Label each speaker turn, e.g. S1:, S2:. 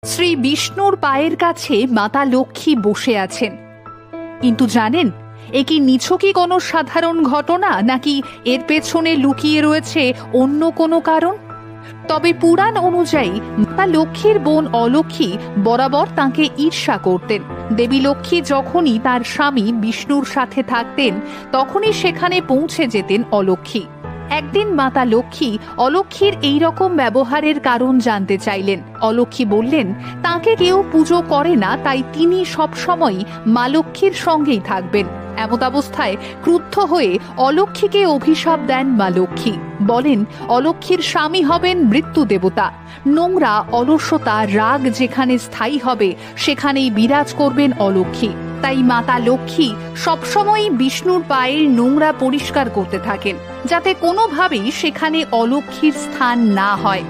S1: শ্রী বিষ্ণুর পায়ের কাছে মাতা লক্ষ্মী বসে আছেন। কিন্তু জানেন, এ কি নিছকই কোনো সাধারণ ঘটনা, নাকি এর পেছনে লুকিয়ে রয়েছে অন্য কোনো কারণ? তবে পুরাণ অনুযায়ী মাতা লক্ষ্মীর বোন অলক্ষ্মী বরাবর তাঁকে ঈর্ষা করতেন। দেবী লক্ষ্মী যখনই তার স্বামী বিষ্ণুর সাথে থাকতেন, তখনই সেখানে পৌঁছে যেতেন অলক্ষ্মী। একদিন মাতা লক্ষ্মী অলক্ষ্মীর এই রকম ব্যবহারের কারণ জানতে চাইলেন। অলক্ষ্মী বললেন, তাকে কেউ পুজো করে না, তাই তিনি সবসময় মা লক্ষ্মীর সঙ্গেই থাকবেন। এমত অবস্থায় ক্রুদ্ধ হয়ে অলক্ষ্মীকে অভিশাপ দেন মা লক্ষ্মী। বলেন, অলক্ষ্মীর স্বামী হবেন মৃত্যু দেবতা। নোংরা, অলসতা, রাগ যেখানে স্থায়ী হবে, সেখানেই বিরাজ করবেন অলক্ষ্মী। তাই মাতা লক্ষ্মী সবসময়ই বিষ্ণুর পায়ের নোংরা পরিষ্কার করতে থাকেন, যাতে কোনোভাবেই সেখানে অলক্ষ্মীর স্থান না হয়।